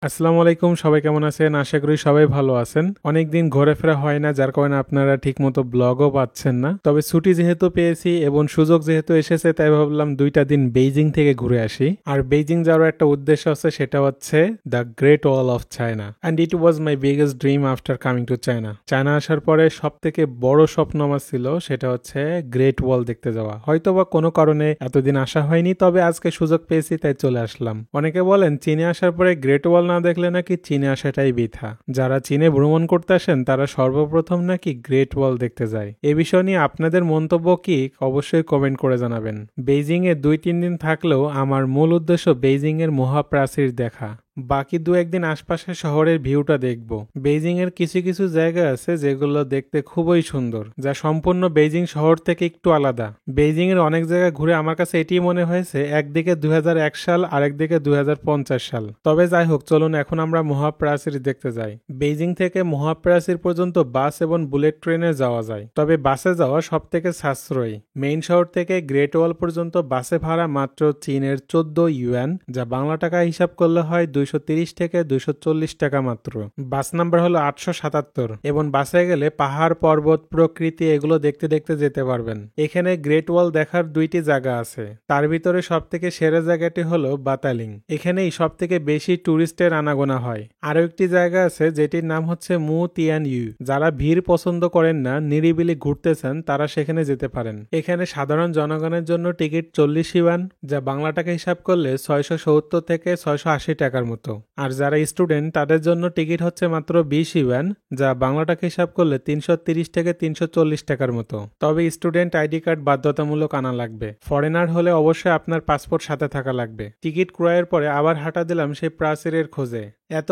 আসসালামু আলাইকুম, সবাই কেমন আছেন? আশা করি সবাই ভালো আছেন। অনেকদিন ঘোরাফেরা হয় না, যার কারণে আপনারা ঠিকমতো ব্লগও পাচ্ছেন না। তবে ছুটি যেহেতু পেয়েছি এবং সুযোগ যেহেতু এসেছে, তাই ভাবলাম 2টা দিন বেইজিং থেকে ঘুরে আসি। আর বেইজিং যাওয়ার একটা উদ্দেশ্য আছে, সেটা হচ্ছে the great wall of China. And it was my biggest dream after coming to China. China আসার পরে সব থেকে বড় স্বপ্ন আমার ছিল, সেটা হচ্ছে গ্রেট ওয়াল দেখতে যাওয়া। হয়তোবা কোনো কারণে এতদিন আসা হয়নি, তবে আজকে সুযোগ পেয়েছি তাই চলে আসলাম। অনেকে বলেন চীনে আসার পরে গ্রেট ওয়াল না দেখলে নাকি চীনে আসাটাই বৃথা। যারা চীনে ভ্রমণ করতে আসেন তারা সর্বপ্রথম নাকি গ্রেট ওয়াল দেখতে যায়। এ বিষয় নিয়ে আপনাদের মন্তব্য কি, অবশ্যই কমেন্ট করে জানাবেন। বেইজিং এ 2-3 দিন থাকলেও আমার মূল উদ্দেশ্য বেইজিং এর মহাপ্রাচীর দেখা। বাকি 2-1 দিন আশপাশের শহরের ভিউটা দেখব। বেইজিং এর কিছু কিছু জায়গা আছে যেগুলো দেখতে খুবই সুন্দর, যা সম্পূর্ণ বেইজিং শহর থেকে একটু আলাদা। বেইজিং এর অনেক জায়গা ঘুরে আমার কাছে এটি মনে হয়েছে একদিকে 2001 সাল, আরেকদিকে 2050 সাল। তবে যাই হোক, চলুন এখন আমরা মহাপ্রাচীর দেখতে যাই। বেইজিং থেকে মহাপ্রাচীর পর্যন্ত বাস এবং বুলেট ট্রেনে যাওয়া যায়, তবে বাসে যাওয়া সব থেকে সাশ্রয়ী। মেইন শহর থেকে গ্রেট ওয়াল পর্যন্ত বাসে ভাড়া মাত্র চীনের 14 ইউয়ান, যা বাংলা টাকা হিসাব করলে হয় 230 থেকে 240 টাকা মাত্র। বাস নাম্বার হলো 877 এবং বাসে গেলে পাহাড়, পর্বত, প্রকৃতি এগুলো দেখতে দেখতে যেতে পারবেন। এখানে গ্রেট ওয়াল দেখার 2টি জায়গা আছে, তার ভিতরে সব থেকে সেরা জায়গাটি হলো বাতালিং। এখানেই সব থেকে বেশি টুরিস্টের আনাগোনা হয়। আরো একটি জায়গা আছে যেটির নাম হচ্ছে মু তিয়ান ইউ। যারা ভিড় পছন্দ করেন না, নিরিবিলি ঘুরতে চান, তারা সেখানে যেতে পারেন। এখানে সাধারণ জনগণের জন্য টিকিট 40 ইউয়ান, যা বাংলা টাকা হিসাব করলে 670 থেকে 680 টাকার মতো। আর যারা স্টুডেন্ট তাদের জন্য টিকিট হচ্ছে মাত্র 20 ইউয়ান, যা বাংলা টাকা হিসাব করলে 330 থেকে 340 টাকার মতো। তবে স্টুডেন্ট আইডি কার্ড বাধ্যতামূলক আনা লাগবে। ফরেনার হলে অবশ্যই আপনার পাসপোর্ট সাথে থাকা লাগবে। টিকিট ক্রয়ের পরে আবার হাঁটা দিলাম সেই প্রাচীরের খোঁজে। এত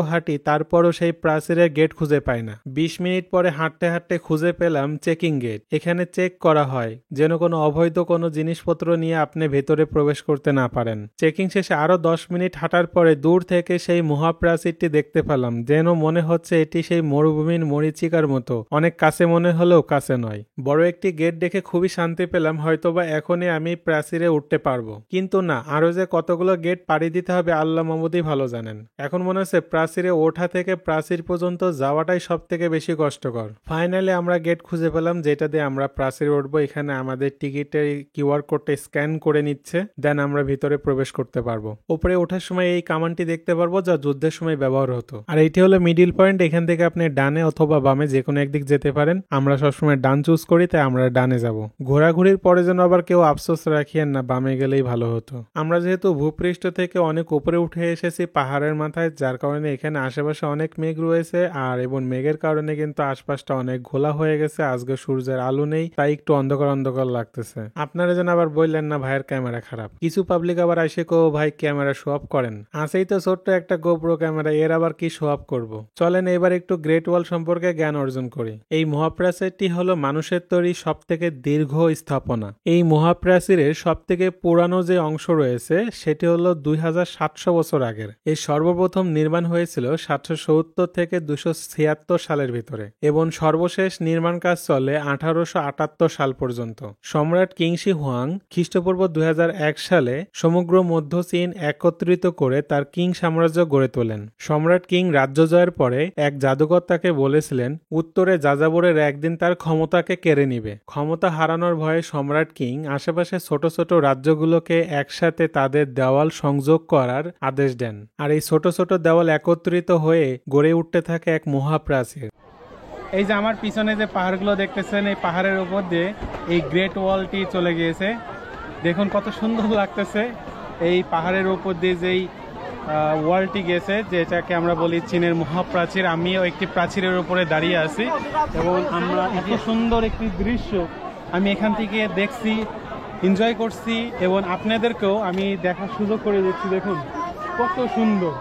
হাঁটি তারপরও সেই প্রাচীরের গেট খুঁজে পাই না। 20 মিনিট পরে হাঁটতে হাঁটতে খুঁজে পেলাম চেকিং গেট। এখানে চেক করা হয় যেন কোনো অবৈধ কোনো জিনিসপত্র নিয়ে আপনি ভেতরে প্রবেশ করতে না পারেন। চেকিং শেষে আরো 10 মিনিট হাঁটার পরে দূর থেকে সেই মহাপ্রাচীরটি দেখতে পেলাম, যেন মনে হচ্ছে এটি সেই মরুভূমির মরীচিকার মতো। অনেক কাছে মনে হলেও কাছে নয়। বড় একটি গেট দেখে খুবই শান্তি পেলাম, হয়তোবা এখনই আমি প্রাচীরে উঠতে পারবো। কিন্তু না, আরো যে কতগুলো গেট পাড়ি দিতে হবে আল্লাহ মাহমুদই ভালো জানেন। এখন মনে হচ্ছে প্রাচীরে ওঠা থেকে প্রাচীর পর্যন্ত যাওয়াটাই সব থেকে বেশি কষ্টকর। ফাইনালি আমরা গেট খুঁজে পেলাম যেটা দিয়ে আমরা প্রাচীরে উঠবো। এখানে আমাদের টিকিটের কিউআর কোডটা স্ক্যান করে নিচ্ছে, দেন আমরা ভিতরে প্রবেশ করতে পারবো। উপরে ওঠার সময় এই কামানটি দেখতে পারবো, যা যুদ্ধের সময় ব্যবহার হতো। আর এইটি হলো মিডিল পয়েন্ট। এখান থেকে আপনি ডানে অথবা বামে যে কোনো একদিক যেতে পারেন। আমরা সবসময় ডান চুজ করি, তাই আমরা ডানে যাব। ঘোরাঘুরির পরে যেন আবার কেউ আফসোস রাখিয়েন না, বামে গেলেই ভালো হতো। আমরা যেহেতু ভূপৃষ্ঠ থেকে অনেক উপরে উঠে এসেছি পাহাড়ের মাথায়, যার কারণে এখানে আশেপাশে অনেক মেঘ রয়েছে। আর এবং মেঘের কারণে কিন্তু আশপাশটা অনেক ঘোলা হয়ে গেছে। আজকে সূর্যের আলো নেই, তাই একটু অন্ধকার অন্ধকার লাগতেছে। আপনারা যেন আবার বললেন না ভাইয়ের ক্যামেরা খারাপ। কিছু পাবলিক আবার এসে কো ভাই ক্যামেরা শো অফ করেন। আছেই তো ছোট্ট একটা গোপ্রো ক্যামেরা, এর আবার কি শো অফ করবো? চলেন এবার একটু গ্রেট ওয়াল সম্পর্কে জ্ঞান অর্জন করি। এই মহাপ্রাচীরটি হলো মানুষের তৈরি সব থেকে দীর্ঘ স্থাপনা। এই মহাপ্রাচীরের সব থেকে পুরানো যে অংশ রয়েছে সেটি হলো 2700 বছর আগের। এই সর্বপ্রথম নির্মাণ হয়েছিল 770 থেকে 276 সালের ভিতরে এবং সর্বশেষ নির্মাণ কাজ চলে 1878 সাল পর্যন্ত। সম্রাট কিংশি হুয়াং খ্রিস্টপূর্ব 2001 সালে সমগ্র মধ্য চীন একত্রিত করে তার কিং সাম্রাজ্য গড়ে তোলেন। সম্রাট কিং রাজ্য জয়ের পরে এক জাদুকর তাকে বলেছিলেন উত্তরে যাযাবরের একদিন তার ক্ষমতাকে কেড়ে নিবে। ক্ষমতা হারানোর ভয়ে সম্রাট কিং আশেপাশে ছোট ছোট রাজ্যগুলোকে একসাথে তাদের দেওয়াল সংযোগ করার আদেশ দেন। আর এই ছোট ছোট দেওয়াল একত্রিত হয়ে গড়ে উঠতে থাকে এক মহাপ্রাচীর। এই যে আমার পিছনে যে পাহাড়গুলো দেখতেছেন, এই পাহাড়ের উপর দিয়ে এই গ্রেট ওয়ালটি চলে গিয়েছে। দেখুন কত সুন্দর লাগতেছে। এই পাহাড়ের উপর দিয়ে যেই ওয়ালটি গেছে, যেটাকে আমরা বলি চীনের মহাপ্রাচীর। আমিও একটি প্রাচীরের উপরে দাঁড়িয়ে আছি এবং আমরা এত সুন্দর একটি দৃশ্য আমি এখান থেকে দেখছি, এনজয় করছি এবং আপনাদেরকেও আমি দেখার সুযোগ করে দিচ্ছি। দেখুন কত সুন্দর,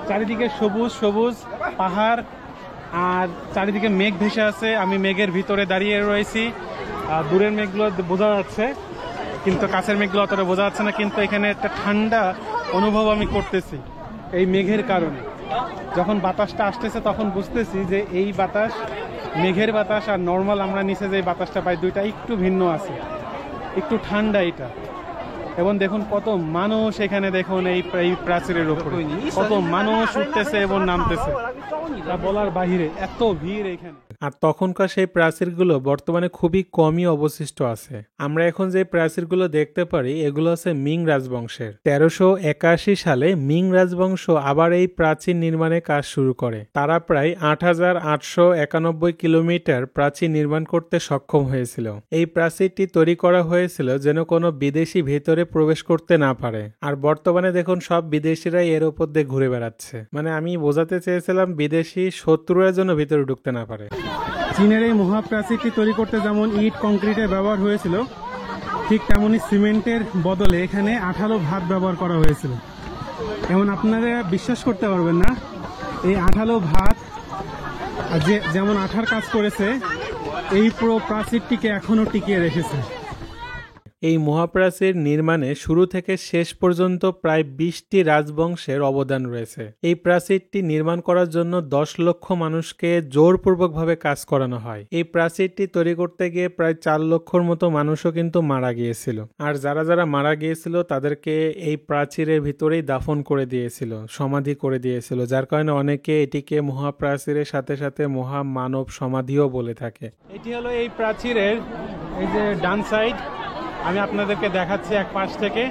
চারিদিকে সবুজ সবুজ পাহাড় আর চারিদিকে মেঘ ভেসে আছে। আমি মেঘের ভিতরে দাঁড়িয়ে রয়েছি। দূরের মেঘগুলো বোঝা যাচ্ছে কিন্তু কাছের মেঘগুলো অতটা বোঝা যাচ্ছে না। কিন্তু এখানে একটা ঠান্ডা অনুভব আমি করতেছি এই মেঘের কারণে। যখন বাতাসটা আসতেছে তখন বুঝতেছি যে এই বাতাস মেঘের বাতাস আর নর্মাল আমরা নিচে যে বাতাসটা পাই দুইটা একটু ভিন্ন আছে, একটু ঠান্ডা। এটা এবং দেখুন কত মানুষ এখানে, দেখুন এই প্রাচীরের উপরে কত মানুষ উঠতেছে এবং নামতেছে, তা বলার বাহিরে এত ভিড় এখানে। আর তখনকার সেই প্রাচীরগুলো বর্তমানে খুবই কমই অবশিষ্ট আছে। আমরা এখন যে প্রাচীরগুলো দেখতে পারি এগুলো হচ্ছে মিং রাজবংশের। 1381 সালে মিং রাজবংশ আবার এই প্রাচীর নির্মাণের কাজ শুরু করে। তারা প্রায় 8891 কিলোমিটার প্রাচীর নির্মাণ করতে সক্ষম হয়েছিল। এই প্রাচীরটি তৈরি করা হয়েছিল যেন কোনো বিদেশি ভেতরে প্রবেশ করতে না পারে। আর বর্তমানে দেখুন সব বিদেশিরাই এর উপর দিয়ে ঘুরে বেড়াচ্ছে। মানে আমি বোঝাতে চেয়েছিলাম বিদেশি শত্রুরা যেন ভিতরে ঢুকতে না পারে। চীনের এই মহাপ্রাচীরটি তৈরি করতে যেমন ইট কংক্রিটের ব্যবহার হয়েছিল, ঠিক তেমনি সিমেন্টের বদলে এখানে আঠালো ভাত ব্যবহার করা হয়েছিল। এমন আপনারা বিশ্বাস করতে পারবেন না, এই আঠালো ভাত যেমন আঠার কাজ করেছে, এই পুরো প্রাচীরটিকে এখনো টিকিয়ে রেখেছে। এই মহাপ্রাচীর নির্মাণে শুরু থেকে শেষ পর্যন্ত প্রায় 20টি রাজবংশের অবদান রয়েছে। এই প্রাচীরটি নির্মাণ করার জন্য 10 লক্ষ মানুষকে জোরপূর্বকভাবে কাজ করানো হয়। এই প্রাচীরটি তৈরি করতে গিয়ে প্রায় 4 লক্ষর মতো মানুষও কিন্তু মারা গিয়েছিল। আর যারা যারা মারা গিয়েছিল তাদেরকে এই প্রাচীরের ভিতরেই দাফন করে দিয়েছিল, সমাধি করে দিয়েছিল, যার কারণে অনেকে এটিকে মহাপ্রাচীরের সাথে সাথে মহামানব সমাধিও বলে থাকে। এটি হলো এই প্রাচীরের এই যে ডান সাইড, আমি আপনাদেরকে দেখাচ্ছি এক পাশ থেকে।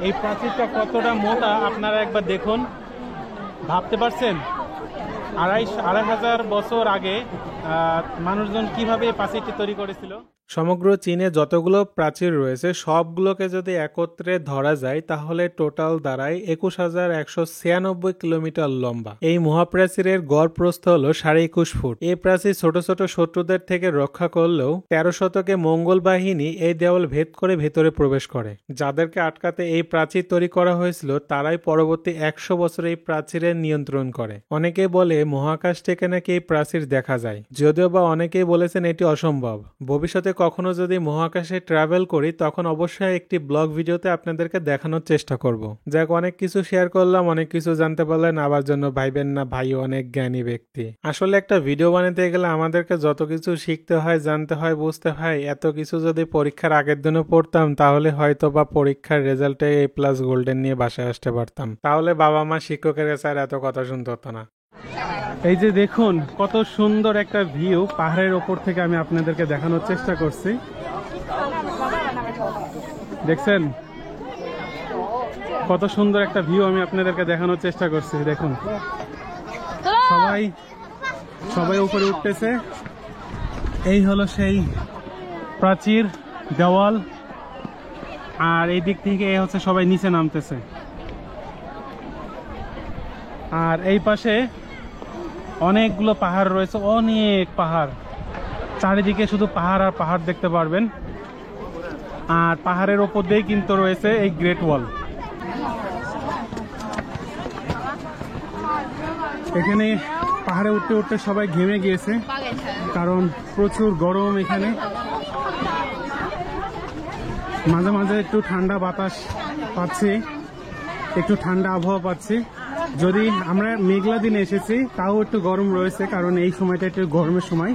এই প্রাচীরটা কতটা মোটা আপনারা একবার দেখুন, ভাবতে পারছেন 2500 বছর আগে মানুষজন কিভাবে এই প্রাচীরটি তৈরি করেছিল। সমগ্র চীনে যতগুলো প্রাচীর রয়েছে সবগুলোকে যদি একত্রে ধরা যায় তাহলে টোটাল দাঁড়ায় 21,196 কিলোমিটার লম্বা। এই মহাপ্রাচীরের গড় প্রস্থ হলো 21.5 ফুট। এই প্রাচীর ছোট ছোট শত্রুদের থেকে রক্ষা করলেও 13 শতকে মঙ্গল বাহিনী এই দেওয়াল ভেদ করে ভেতরে প্রবেশ করে। যাদেরকে আটকাতে এই প্রাচীর তৈরি করা হয়েছিল তারাই পরবর্তী 100 বছর এই প্রাচীরের নিয়ন্ত্রণ করে। অনেকে বলে মহাকাশ থেকে নাকি এই প্রাচীর দেখা যায়, যদিও বা অনেকেই বলেছেন এটি অসম্ভব। ভবিষ্যতে কখনো যদি মহাকাশে ট্রাভেল করি তখন অবশ্যই একটি ব্লগ ভিডিওতে আপনাদেরকে দেখানোর চেষ্টা করব। যাক, অনেক কিছু শেয়ার করলাম, অনেক কিছু জানতে পারলেন, আবার জন্য ভাইবেন না ভাই অনেক জ্ঞানী ব্যক্তি। আসলে একটা ভিডিও বানাতে গেলে আমাদেরকে যত কিছু শিখতে হয়, জানতে হয়, বুঝতে হয়, এত কিছু যদি পরীক্ষার আগের দিনও পড়তাম তাহলে হয়তো বা পরীক্ষার রেজাল্টে A+ গোল্ডেন নিয়ে বাসায় আসতে পারতাম। তাহলে বাবা মা শিক্ষকের কাছে আর এত কথা শুনতে হতো না। এই যে দেখুন কত সুন্দর একটা ভিউ পাহাড়ের ওপর থেকে আমি আপনাদেরকে দেখানোর চেষ্টা করছি। দেখছেন কত সুন্দর একটা ভিউ আমি আপনাদেরকে দেখানোর চেষ্টা করছি। দেখুন সবাই উপরে উঠতেছে। এই হলো সেই প্রাচীর দেওয়াল, আর এই দিক থেকে হচ্ছে সবাই নিচে নামতেছে। আর এই পাশে অনেকগুলো পাহাড় রয়েছে, অনেক পাহাড়, চারিদিকে শুধু পাহাড় আর পাহাড় দেখতে পারবেন। আর পাহাড়ের ওপর দিয়েই কিন্তু রয়েছে এই গ্রেট ওয়াল। এখানে পাহাড়ে উঠতে উঠতে সবাই ঘেমে গিয়েছে, কারণ প্রচুর গরম এখানে। মাঝে মাঝে একটু ঠান্ডা বাতাস পাচ্ছি, একটু ঠান্ডা আবহাওয়া পাচ্ছি। যদি আমরা মেঘলা দিনে এসেছি তাও একটু গরম রয়েছে, কারণ এই সময়টা একটু গরমের সময়।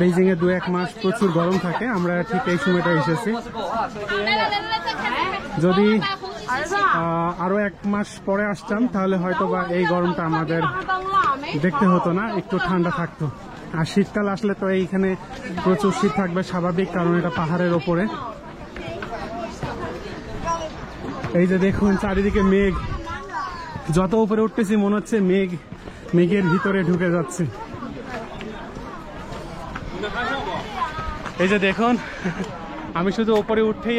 বেইজিং এ 2-1 মাস প্রচুর গরম থাকে, আমরা ঠিক এই সময়টা এসেছি। যদি আরো 1 মাস পরে আসতাম তাহলে হয়তো বা এই গরমটা আমাদের দেখতে হতো না, একটু ঠান্ডা থাকতো। আর শীতকাল আসলে তো এইখানে প্রচুর শীত থাকবে স্বাভাবিক, কারণ এটা পাহাড়ের ওপরে। এই যে দেখুন চারিদিকে মেঘ, যত উপরে উঠতেছি মনে হচ্ছে মেঘের ভিতরে ঢুকে যাচ্ছে। এই যে দেখুন আমি শুধু উপরে উঠতেই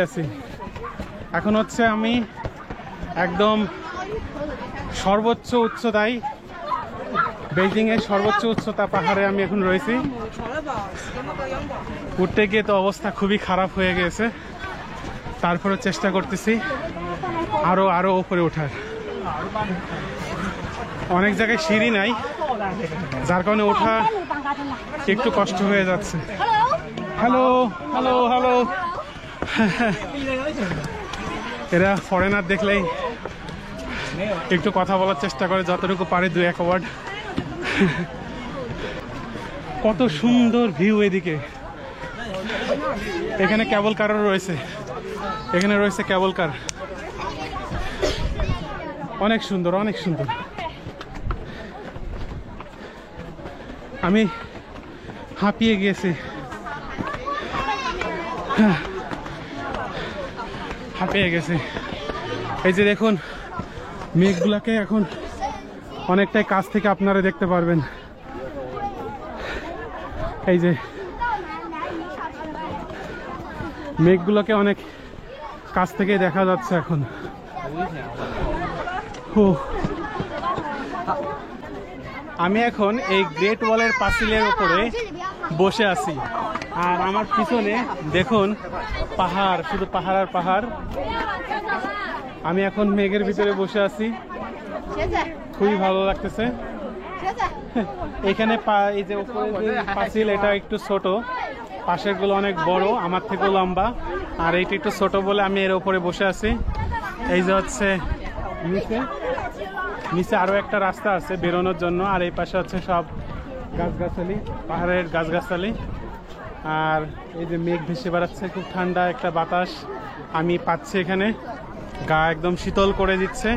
আছি। এখন হচ্ছে আমি একদম সর্বোচ্চ উচ্চতায়, বেইজিং এর সর্বোচ্চ উচ্চতা পাহাড়ে আমি এখন রয়েছি। উঠতে গিয়ে তো অবস্থা খুবই খারাপ হয়ে গেছে, তারপরে চেষ্টা করতেছি আরো উপরে ওঠার। অনেক জায়গায় সিঁড়ি নাই, যার কারণে ওঠা একটু কষ্ট হয়ে যাচ্ছে। হ্যালো হ্যালো হ্যালো এরা ফরেনার দেখলেই একটু কথা বলার চেষ্টা করে, যতটুকু পারে 2-1 ওয়ার্ড। কত সুন্দর ভিউ এদিকে। এখানে কেবল কারও রয়েছে, এখানে রয়েছে কেবল কার, অনেক সুন্দর অনেক সুন্দর। আমি হাঁপিয়ে গিয়েছি, হাঁপিয়ে গেছে। এই যে দেখুন মেঘগুলাকে এখন অনেকটাই কাছ থেকে আপনারা দেখতে পারবেন। এই যে মেঘগুলোকে অনেক কাছ থেকে দেখা যাচ্ছে এখন। আমি এখন এই গ্রেট ওয়ালের পাঁচিলের উপরে বসে আছি, আর আমার পিছনে দেখুন পাহাড়, শুধু পাহাড় আর পাহাড়। আমি এখন মেঘের ভিতরে বসে আছি, খুবই ভালো লাগতেছে। এখানে এই যে উপরে যে পাঁচিল, এটা একটু ছোট, পাশের গুলো অনেক বড়, আমার থেকেও লম্বা, আর এইটা একটু ছোট বলে আমি এর উপরে বসে আছি। এই যে হচ্ছে নিচে নিচে আরো একটা রাস্তা আছে বেরোনোর জন্য, আর এই পাশে হচ্ছে সব গাছগাছালি, পাহাড়ের গাছগাছালি। আর এই যে মেঘ ভেসে বেড়াচ্ছে, খুব ঠান্ডা একটা বাতাস আমি পাচ্ছি এখানে, গা একদম শীতল করে দিচ্ছে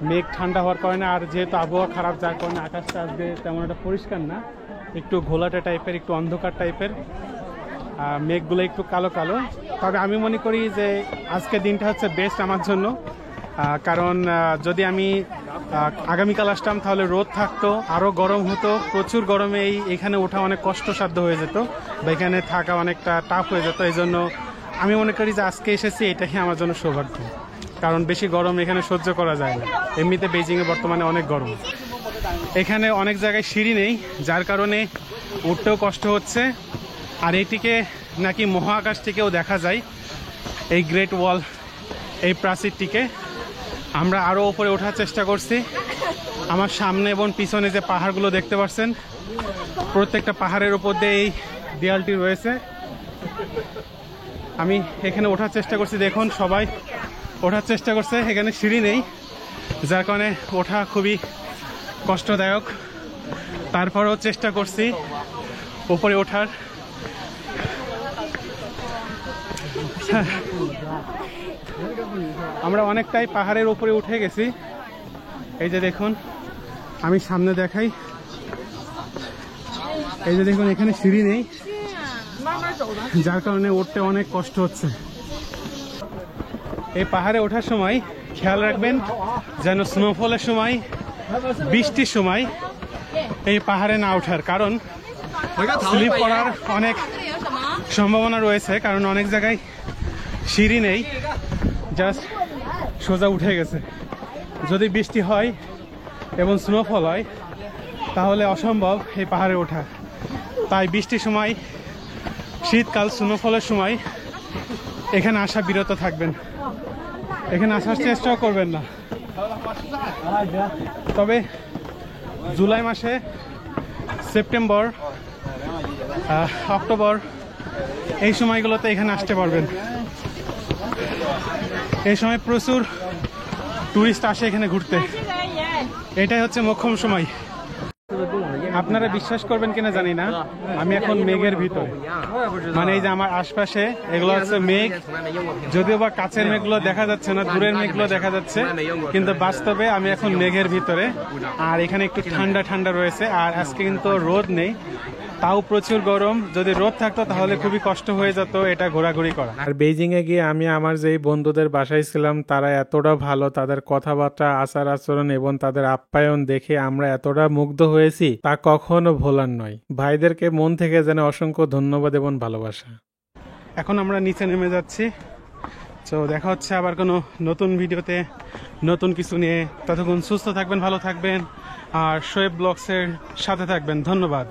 মেঘ ঠান্ডা হওয়ার কারণে। আর যেহেতু আবহাওয়া খারাপ, যার কারণে আকাশটা আজকে তেমন একটা পরিষ্কার না, একটু ঘোলাটে টাইপের, একটু অন্ধকার টাইপের, মেঘগুলো একটু কালো কালো। তবে আমি মনে করি যে আজকের দিনটা হচ্ছে বেস্ট আমার জন্য, কারণ যদি আমি আগামীকাল আসতাম তাহলে রোদ থাকতো, আরও গরম হতো, প্রচুর গরমে এইখানে ওঠা অনেক কষ্টসাধ্য হয়ে যেত, বা এখানে থাকা অনেকটা টাফ হয়ে যেত। এই জন্য আমি মনে করি যে আজকে এসেছি এটাই আমার জন্য সৌভাগ্য, কারণ বেশি গরম এখানে সহ্য করা যায় না। এমনিতে বেইজিংয়ে বর্তমানে অনেক গরম। এখানে অনেক জায়গায় সিঁড়ি নেই, যার কারণে উঠতেও কষ্ট হচ্ছে। আর এটিকে নাকি মহাকাশ থেকেও দেখা যায়, এই গ্রেট ওয়াল, এই প্রাচীরটিকে। আমরা আরও উপরে ওঠার চেষ্টা করছি। আমার সামনে এবং পিছনে যে পাহাড়গুলো দেখতে পাচ্ছেন, প্রত্যেকটা পাহাড়ের উপর দিয়ে এই দেয়ালটি রয়েছে। আমি এখানে ওঠার চেষ্টা করছি, দেখুন সবাই ওঠার চেষ্টা করছে। এখানে সিঁড়ি নেই, যার কারণে ওঠা খুবই কষ্টদায়ক। তারপরেও চেষ্টা করছি উপরে ওঠার। আমরা অনেকটাই পাহাড়ের উপরে উঠে গেছি। এই যে দেখুন, আমি সামনে দেখাই, এই যে দেখুন এখানে সিঁড়ি নেই, যার কারণে উঠতে অনেক কষ্ট হচ্ছে। এই পাহাড়ে ওঠার সময় খেয়াল রাখবেন যেন স্নোফলের সময়, বৃষ্টির সময় এই পাহাড়ে না ওঠার, কারণ স্লিপ করার অনেক সম্ভাবনা রয়েছে। কারণ অনেক জায়গায় সিঁড়ি নেই, জাস্ট সোজা উঠে গেছে। যদি বৃষ্টি হয় এবং স্নোফল হয় তাহলে অসম্ভব এই পাহাড়ে ওঠা। তাই বৃষ্টির সময়, শীতকাল, স্নোফলের সময় এখানে আসা বিরত থাকবেন, এখানে আসার চেষ্টাও করবেন না। তবে জুলাই মাসে, সেপ্টেম্বর, অক্টোবর এই সময়গুলোতে এখানে আসতে পারবেন। এই সময় প্রচুর টুরিস্ট আসে এখানে ঘুরতে, এটাই হচ্ছে মোক্ষম সময়। আপনারা বিশ্বাস করবেন কিনা জানি না, আমি এখন মেঘের ভিতরে, মানে এই যে আমার আশপাশে এগুলো হচ্ছে মেঘ, যদিও বা কাছের মেঘগুলো দেখা যাচ্ছে না, দূরের মেঘগুলো দেখা যাচ্ছে, কিন্তু বাস্তবে আমি এখন মেঘের ভিতরে। আর এখানে একটু ঠান্ডা ঠান্ডা রয়েছে, আর আজকে কিন্তু রোদ নেই, তাও প্রচুর গরম। যদি রোদ থাকতো তাহলে খুবই কষ্ট হয়ে যেত এটা ঘোরাঘুরি করা। আর বেইজিং এ গিয়ে আমি আমার যেই বন্ধুদের বাসায় ছিলাম, তারা এতটা ভালো, তাদের কথাবার্তা, আচার আচরণ এবং তাদের আপ্যায়ন দেখে আমরা এতটা মুগ্ধ হয়েছি, তা কখনো ভোলার নয়। ভাইদেরকে মন থেকে যেন অসংখ্য ধন্যবাদ এবং ভালোবাসা। এখন আমরা নিচে নেমে যাচ্ছি, তো দেখা হচ্ছে আবার কোনো নতুন ভিডিওতে নতুন কিছু নিয়ে। ততক্ষণ সুস্থ থাকবেন, ভালো থাকবেন, আর শোয়েব ব্লগসের সাথে থাকবেন। ধন্যবাদ।